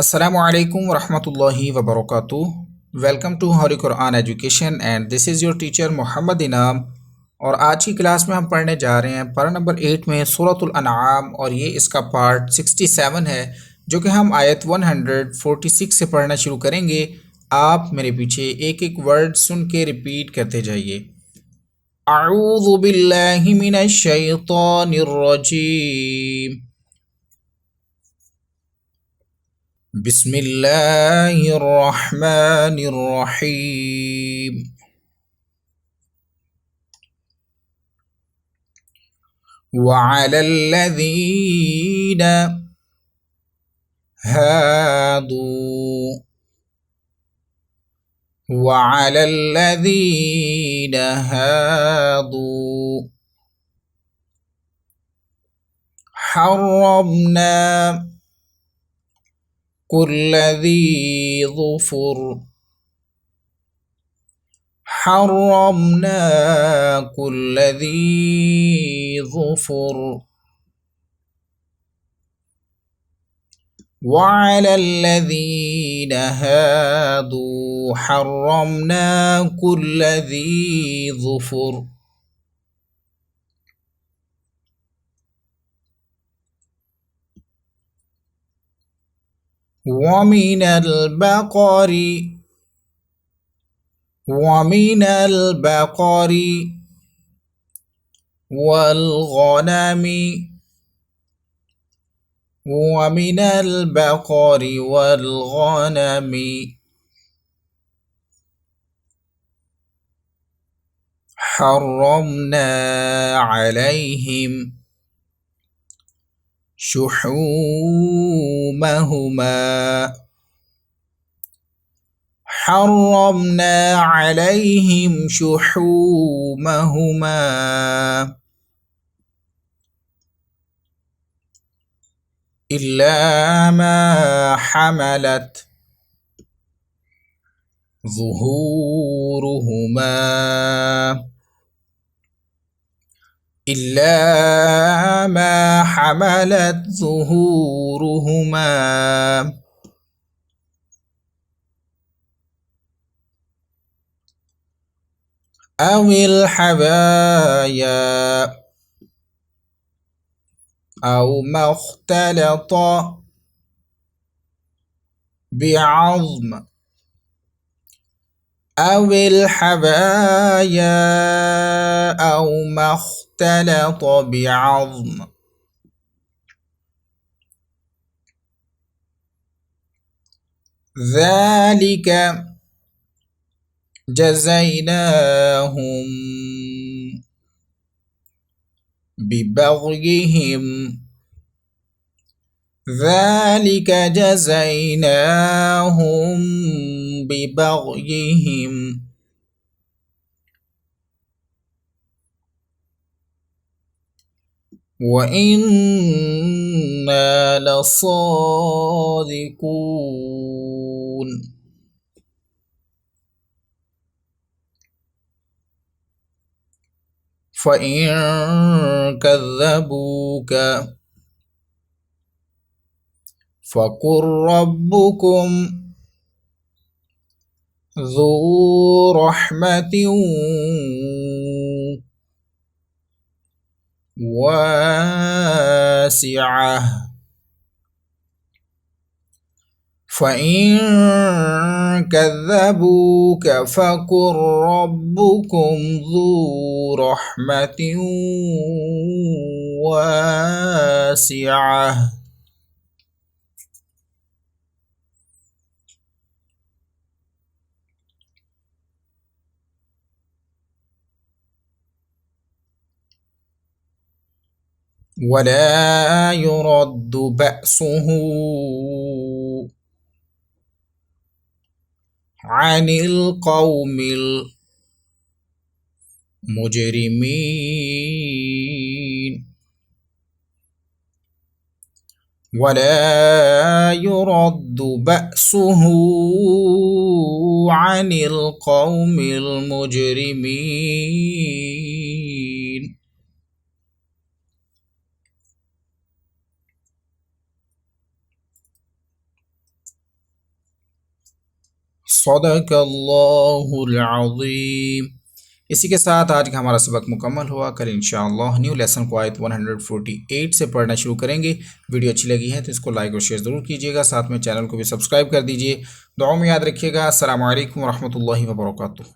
Assalamu alaikum warahmatullahi wabarakatuh. Welcome to Hari Quran education and this is your teacher Mohammad Inam. और आज की क्लास में हम पढ़ने जा रहे हैं पारा नंबर 8 में सूरतुल अनआम, और ये इसका पार्ट 67 है जो कि हम आयत 146 से पढ़ना शुरू करेंगे। आप मेरे पीछे एक एक वर्ड सुन के रिपीट करते जाइए। अऊज़ु बिल्लाहि मिनश शैतानिर रजीम। बिस्मिल्लाहिर्रहमानिर्रहीम। वअलल्लज़ीन हादू वअलल्लज़ीन हादू हर्रमना कुल्ल ज़ी ज़ुफ़ुर حرمنا كل ذي ظفر وعلى الذين هادوا حرمنا كل ذي ظفر ومن البقر والغنم حرمنا عليهم شحومهما إلا ما حملت ظهورهما أو الحبايا أو ما اختلط بعظم أو الحبايا أو ما اختلط بعظم ذلك جزيناهم ببغيهم وإنا لصادقون. فإن كذبوك فقل ربكم ذو رحمة واسعة فإن كذبوك فقل ربكم ذو رحمة واسعة ولا يرد بأسه عن القوم المجرمين ولا يرد بأسه عن القوم المجرمين. सदक़ल्लाहुल अज़ीम। इसी के साथ आज का हमारा सबक मुकम्मल हुआ। कल इंशाअल्लाह न्यू लेसन को आयत 148 से पढ़ना शुरू करेंगे। वीडियो अच्छी लगी है तो इसको लाइक और शेयर ज़रूर कीजिएगा, साथ में चैनल को भी सब्सक्राइब कर दीजिए। दुआ में याद रखिएगा। अस्सलामु अलैकुम व रहमतुल्लाहि व बरकातुहू।